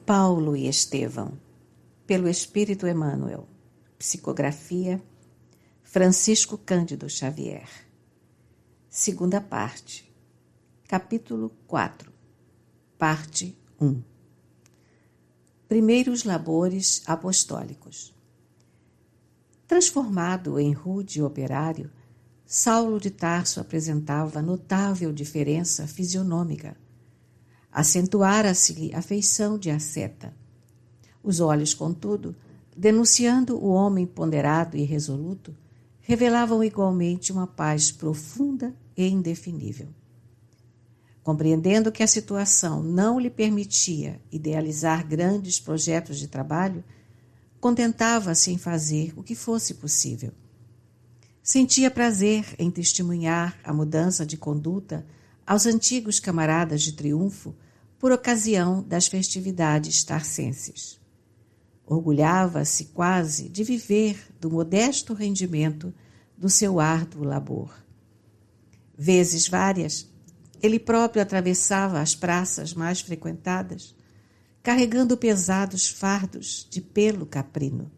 Paulo e Estevão, pelo Espírito Emmanuel. Psicografia, Francisco Cândido Xavier. Segunda parte. Capítulo 4. Parte 1. Primeiros labores apostólicos. Transformado em rude operário, Saulo de Tarso apresentava notável diferença fisionômica. Acentuara-se-lhe a feição de asceta. Os olhos, contudo, denunciando o homem ponderado e resoluto, revelavam igualmente uma paz profunda e indefinível. Compreendendo que a situação não lhe permitia idealizar grandes projetos de trabalho, contentava-se em fazer o que fosse possível. Sentia prazer em testemunhar a mudança de conduta aos antigos camaradas de triunfo por ocasião das festividades tarcenses. Orgulhava-se quase de viver do modesto rendimento do seu árduo labor. Vezes várias, ele próprio atravessava as praças mais frequentadas, carregando pesados fardos de pelo caprino.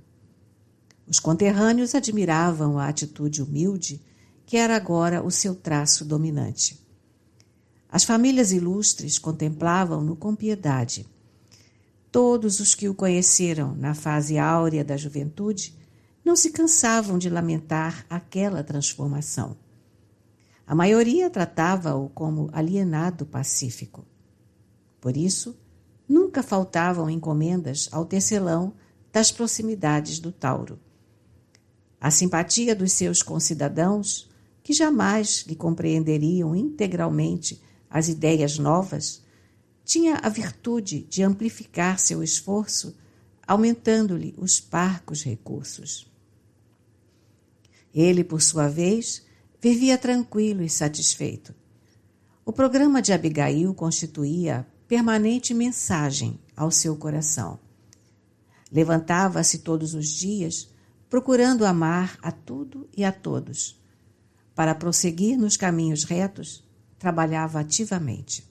Os conterrâneos admiravam a atitude humilde, que era agora o seu traço dominante. As famílias ilustres contemplavam-no com piedade. Todos os que o conheceram na fase áurea da juventude não se cansavam de lamentar aquela transformação. A maioria tratava-o como alienado pacífico. Por isso, nunca faltavam encomendas ao tecelão das proximidades do Tauro. A simpatia dos seus concidadãos, que jamais lhe compreenderiam integralmente as ideias novas, tinha a virtude de amplificar seu esforço, aumentando-lhe os parcos recursos. Ele, por sua vez, vivia tranquilo e satisfeito. O programa de Abigail constituía permanente mensagem ao seu coração. Levantava-se todos os dias, procurando amar a tudo e a todos. Para prosseguir nos caminhos retos, trabalhava ativamente.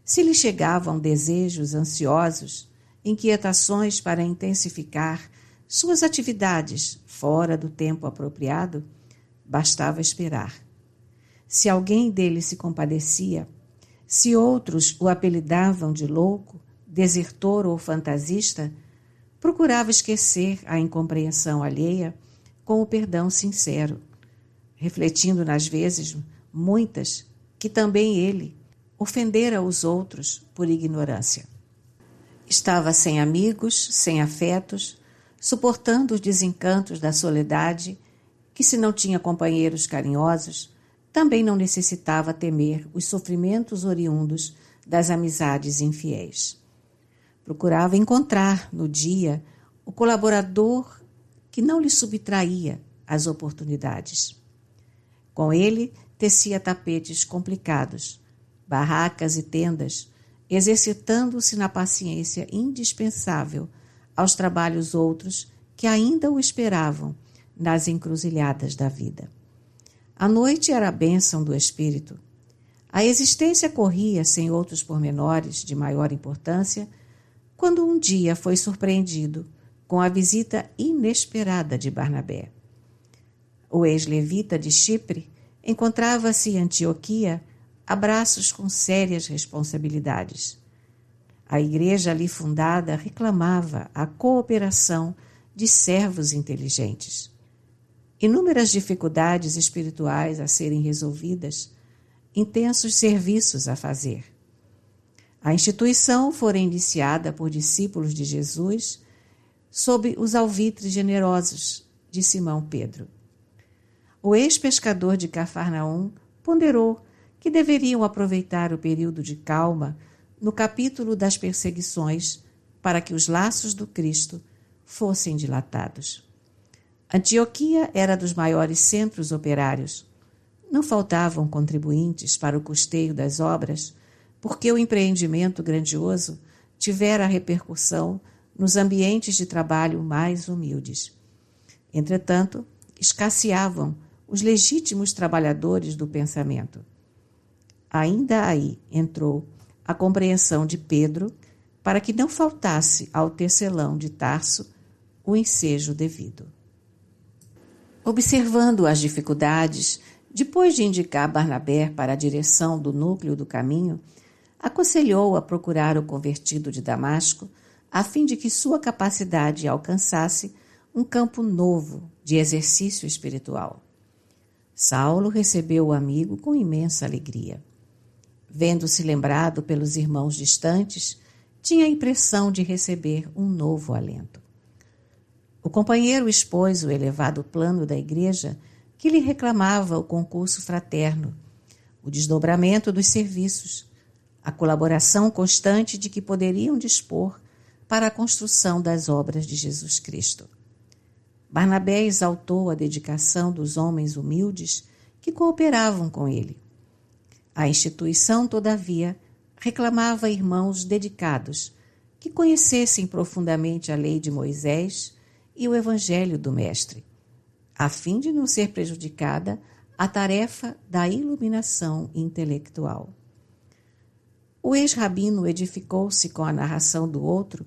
Se lhe chegavam desejos ansiosos, inquietações para intensificar suas atividades fora do tempo apropriado, bastava esperar. Se alguém dele se compadecia, se outros o apelidavam de louco, desertor ou fantasista, procurava esquecer a incompreensão alheia com o perdão sincero, refletindo nas vezes, muitas, que também ele ofendera os outros por ignorância. Estava sem amigos, sem afetos, suportando os desencantos da soledade, que se não tinha companheiros carinhosos, também não necessitava temer os sofrimentos oriundos das amizades infiéis. Procurava encontrar, no dia, o colaborador que não lhe subtraía as oportunidades. Com ele, tecia tapetes complicados, barracas e tendas, exercitando-se na paciência indispensável aos trabalhos outros que ainda o esperavam nas encruzilhadas da vida. A noite era a bênção do espírito. A existência corria sem outros pormenores de maior importância, quando um dia foi surpreendido com a visita inesperada de Barnabé. O ex-levita de Chipre encontrava-se em Antioquia a braços com sérias responsabilidades. A igreja ali fundada reclamava a cooperação de servos inteligentes. Inúmeras dificuldades espirituais a serem resolvidas, intensos serviços a fazer. A instituição fora iniciada por discípulos de Jesus sob os alvitres generosos de Simão Pedro. O ex-pescador de Cafarnaum ponderou que deveriam aproveitar o período de calma no capítulo das perseguições para que os laços do Cristo fossem dilatados. Antioquia era dos maiores centros operários. Não faltavam contribuintes para o custeio das obras, porque o empreendimento grandioso tivera repercussão nos ambientes de trabalho mais humildes. Entretanto, escasseavam os legítimos trabalhadores do pensamento. Ainda aí entrou a compreensão de Pedro para que não faltasse ao tecelão de Tarso o ensejo devido. Observando as dificuldades, depois de indicar Barnabé para a direção do núcleo do caminho, aconselhou a procurar o convertido de Damasco, a fim de que sua capacidade alcançasse um campo novo de exercício espiritual. Saulo recebeu o amigo com imensa alegria. Vendo-se lembrado pelos irmãos distantes, tinha a impressão de receber um novo alento. O companheiro expôs o elevado plano da igreja que lhe reclamava o concurso fraterno, o desdobramento dos serviços, a colaboração constante de que poderiam dispor para a construção das obras de Jesus Cristo. Barnabé exaltou a dedicação dos homens humildes que cooperavam com ele. A instituição, todavia, reclamava irmãos dedicados que conhecessem profundamente a lei de Moisés e o evangelho do Mestre, a fim de não ser prejudicada a tarefa da iluminação intelectual. O ex-rabino edificou-se com a narração do outro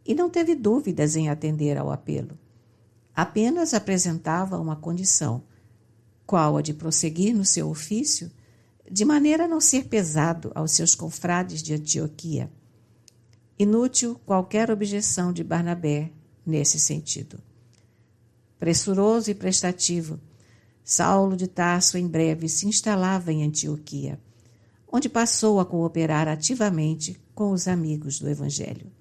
e não teve dúvidas em atender ao apelo. Apenas apresentava uma condição, qual a de prosseguir no seu ofício, de maneira a não ser pesado aos seus confrades de Antioquia. Inútil qualquer objeção de Barnabé nesse sentido. Pressuroso e prestativo, Saulo de Tarso em breve se instalava em Antioquia, onde passou a cooperar ativamente com os amigos do Evangelho.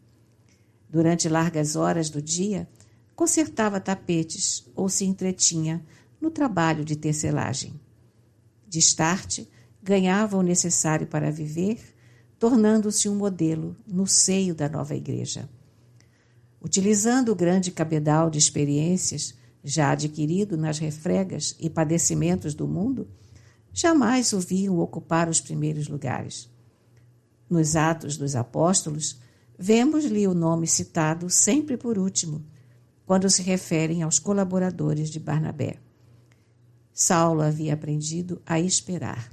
Durante largas horas do dia, consertava tapetes ou se entretinha no trabalho de tecelagem. Destarte, ganhava o necessário para viver, tornando-se um modelo no seio da nova igreja. Utilizando o grande cabedal de experiências já adquirido nas refregas e padecimentos do mundo, jamais o viam ocupar os primeiros lugares. Nos Atos dos Apóstolos, vemos-lhe o nome citado sempre por último, quando se referem aos colaboradores de Barnabé. Saulo havia aprendido a esperar.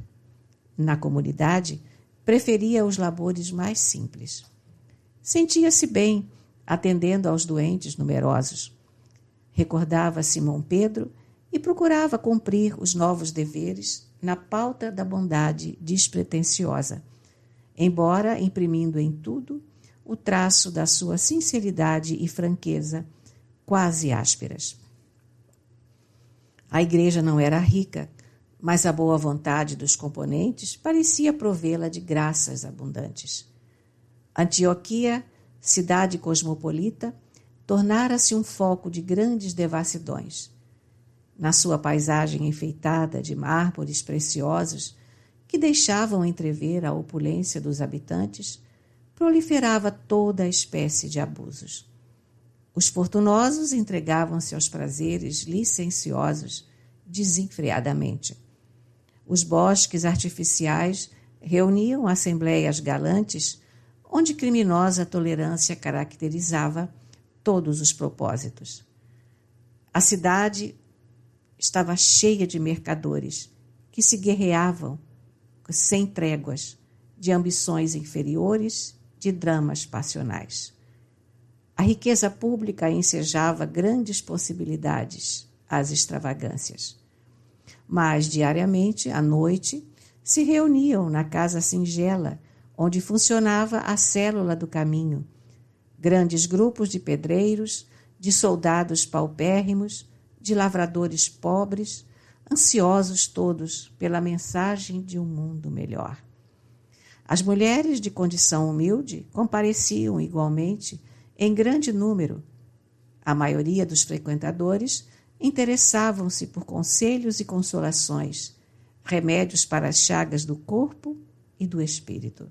Na comunidade, preferia os labores mais simples. Sentia-se bem atendendo aos doentes numerosos. Recordava Simão Pedro e procurava cumprir os novos deveres na pauta da bondade despretensiosa, embora imprimindo em tudo o traço da sua sinceridade e franqueza, quase ásperas. A igreja não era rica, mas a boa vontade dos componentes parecia provê-la de graças abundantes. Antioquia, cidade cosmopolita, tornara-se um foco de grandes devassidões. Na sua paisagem enfeitada de mármores preciosos, que deixavam entrever a opulência dos habitantes, proliferava toda a espécie de abusos. Os fortunosos entregavam-se aos prazeres licenciosos desenfreadamente. Os bosques artificiais reuniam assembleias galantes, onde criminosa tolerância caracterizava todos os propósitos. A cidade estava cheia de mercadores que se guerreavam sem tréguas, de ambições inferiores, de dramas passionais. A riqueza pública ensejava grandes possibilidades às extravagâncias. Mas, diariamente, à noite, se reuniam na casa singela, onde funcionava a célula do caminho, grandes grupos de pedreiros, de soldados paupérrimos, de lavradores pobres, ansiosos todos pela mensagem de um mundo melhor. As mulheres de condição humilde compareciam igualmente em grande número. A maioria dos frequentadores interessavam-se por conselhos e consolações, remédios para as chagas do corpo e do espírito.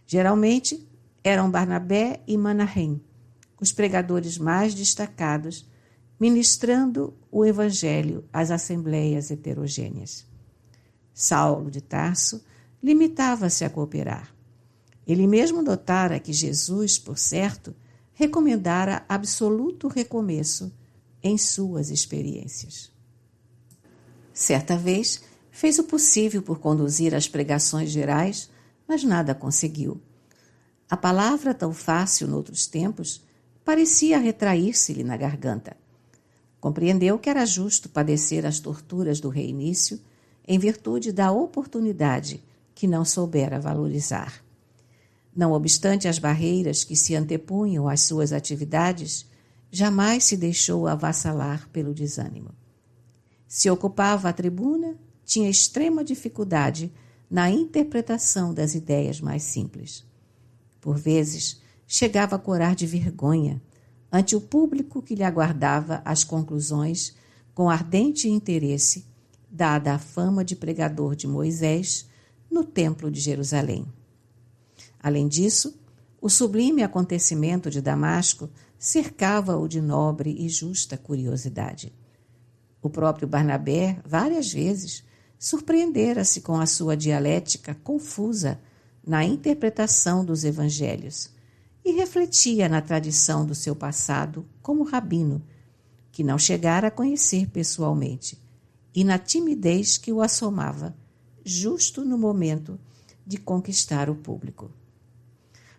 Geralmente eram Barnabé e Manahem, os pregadores mais destacados, ministrando o evangelho às assembleias heterogêneas. Saulo de Tarso limitava-se a cooperar. Ele mesmo notara que Jesus, por certo, recomendara absoluto recomeço em suas experiências. Certa vez, fez o possível por conduzir as pregações gerais, mas nada conseguiu. A palavra, tão fácil noutros tempos, parecia retrair-se-lhe na garganta. Compreendeu que era justo padecer as torturas do reinício em virtude da oportunidade que não soubera valorizar. Não obstante as barreiras que se antepunham às suas atividades, jamais se deixou avassalar pelo desânimo. Se ocupava a tribuna, tinha extrema dificuldade na interpretação das ideias mais simples. Por vezes, chegava a corar de vergonha ante o público que lhe aguardava as conclusões com ardente interesse, dada a fama de pregador de Moisés no Templo de Jerusalém. Além disso, o sublime acontecimento de Damasco cercava-o de nobre e justa curiosidade. O próprio Barnabé, várias vezes, surpreendera-se com a sua dialética confusa na interpretação dos evangelhos e refletia na tradição do seu passado como rabino, que não chegara a conhecer pessoalmente, e na timidez que o assomava, justo no momento de conquistar o público.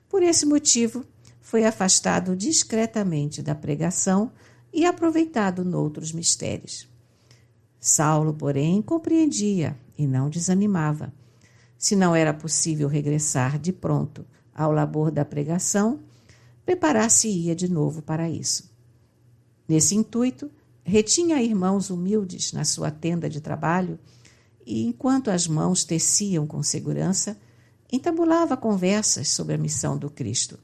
Por esse motivo, foi afastado discretamente da pregação e aproveitado noutros mistérios. Saulo, porém, compreendia e não desanimava. Se não era possível regressar de pronto ao labor da pregação, preparar-se-ia de novo para isso. Nesse intuito, retinha irmãos humildes na sua tenda de trabalho e, enquanto as mãos teciam com segurança, entabulava conversas sobre a missão do Cristo.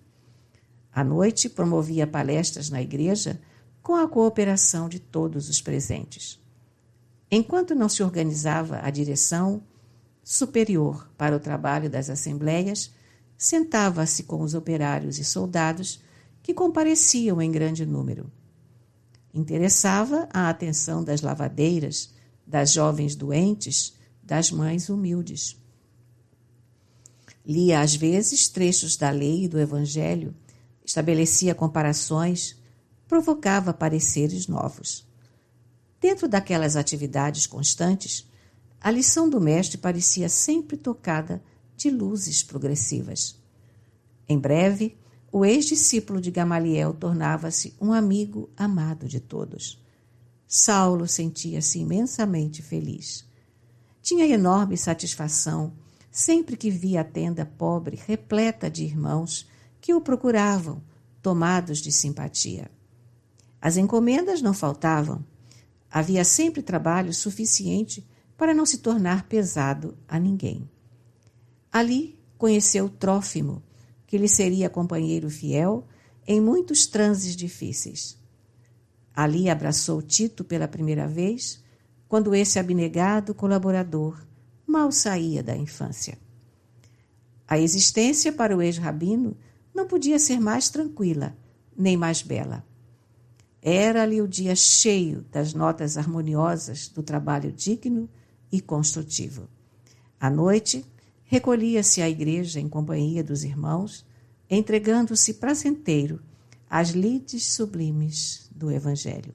À noite, promovia palestras na igreja com a cooperação de todos os presentes. Enquanto não se organizava a direção superior para o trabalho das assembleias, sentava-se com os operários e soldados que compareciam em grande número. Interessava a atenção das lavadeiras, das jovens doentes, das mães humildes. Lia às vezes trechos da lei e do evangelho, estabelecia comparações, provocava pareceres novos. Dentro daquelas atividades constantes, a lição do mestre parecia sempre tocada de luzes progressivas. Em breve, o ex-discípulo de Gamaliel tornava-se um amigo amado de todos. Saulo sentia-se imensamente feliz. Tinha enorme satisfação sempre que via a tenda pobre repleta de irmãos que o procuravam, tomados de simpatia. As encomendas não faltavam. Havia sempre trabalho suficiente para não se tornar pesado a ninguém. Ali conheceu Trófimo, que lhe seria companheiro fiel em muitos transes difíceis. Ali abraçou Tito pela primeira vez, quando esse abnegado colaborador mal saía da infância. A existência para o ex-rabino não podia ser mais tranquila, nem mais bela. Era-lhe o dia cheio das notas harmoniosas do trabalho digno e construtivo. À noite, recolhia-se à igreja em companhia dos irmãos, entregando-se prazenteiro às lides sublimes do Evangelho.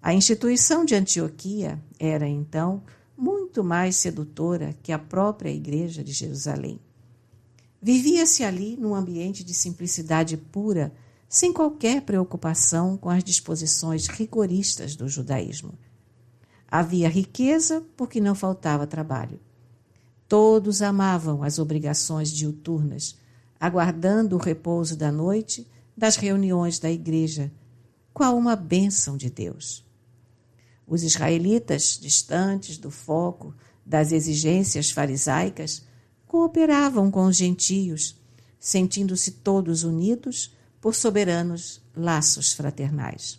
A instituição de Antioquia era, então, muito mais sedutora que a própria igreja de Jerusalém. Vivia-se ali num ambiente de simplicidade pura, sem qualquer preocupação com as disposições rigoristas do judaísmo. Havia riqueza porque não faltava trabalho. Todos amavam as obrigações diuturnas, aguardando o repouso da noite das reuniões da igreja, qual uma bênção de Deus. Os israelitas, distantes do foco das exigências farisaicas, cooperavam com os gentios, sentindo-se todos unidos por soberanos laços fraternais.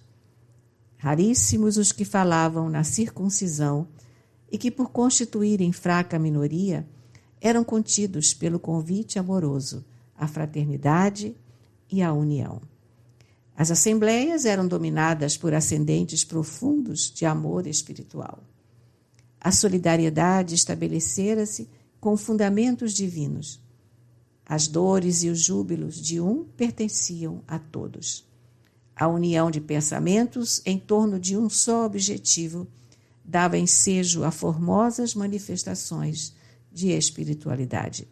Raríssimos os que falavam na circuncisão e que, por constituírem fraca minoria, eram contidos pelo convite amoroso à fraternidade e à união. As assembleias eram dominadas por ascendentes profundos de amor espiritual. A solidariedade estabelecera-se com fundamentos divinos. As dores e os júbilos de um pertenciam a todos. A união de pensamentos em torno de um só objetivo dava ensejo a formosas manifestações de espiritualidade.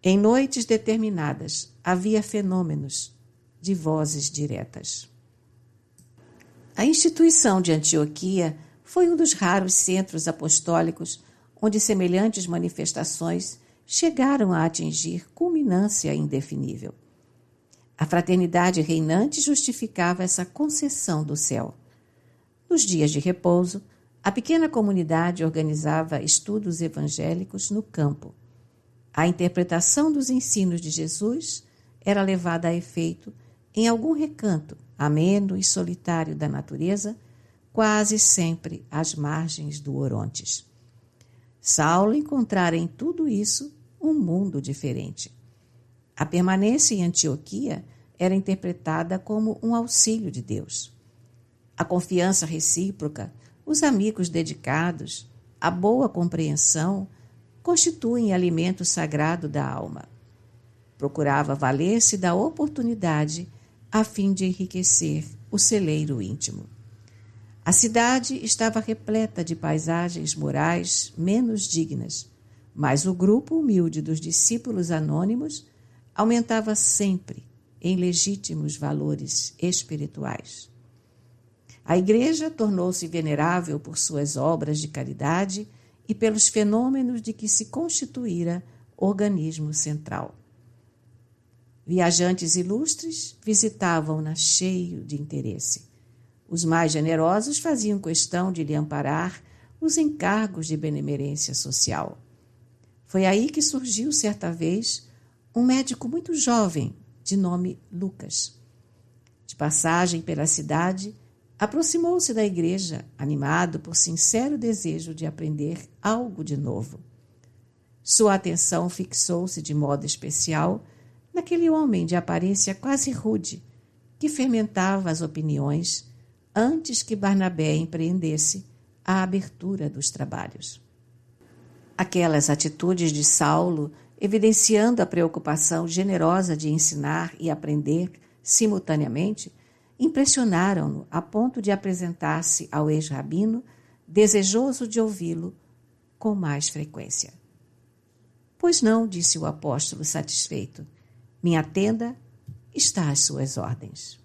Em noites determinadas havia fenômenos de vozes diretas. A instituição de Antioquia foi um dos raros centros apostólicos onde semelhantes manifestações chegaram a atingir culminância indefinível. A fraternidade reinante justificava essa concessão do céu. Nos dias de repouso, a pequena comunidade organizava estudos evangélicos no campo. A interpretação dos ensinos de Jesus era levada a efeito em algum recanto ameno e solitário da natureza, quase sempre às margens do Orontes. Saulo encontrara em tudo isso um mundo diferente. A permanência em Antioquia era interpretada como um auxílio de Deus. A confiança recíproca, os amigos dedicados, a boa compreensão constituem alimento sagrado da alma. Procurava valer-se da oportunidade a fim de enriquecer o celeiro íntimo. A cidade estava repleta de paisagens morais menos dignas, mas o grupo humilde dos discípulos anônimos aumentava sempre em legítimos valores espirituais. A igreja tornou-se venerável por suas obras de caridade e pelos fenômenos de que se constituíra organismo central. Viajantes ilustres visitavam-na cheio de interesse. Os mais generosos faziam questão de lhe amparar os encargos de benemerência social. Foi aí que surgiu, certa vez, um médico muito jovem, de nome Lucas. De passagem pela cidade, aproximou-se da igreja, animado por sincero desejo de aprender algo de novo. Sua atenção fixou-se de modo especial naquele homem de aparência quase rude, que fermentava as opiniões antes que Barnabé empreendesse a abertura dos trabalhos. Aquelas atitudes de Saulo, evidenciando a preocupação generosa de ensinar e aprender simultaneamente, impressionaram-no a ponto de apresentar-se ao ex-rabino, desejoso de ouvi-lo com mais frequência. Pois não, disse o apóstolo satisfeito, minha tenda está às suas ordens.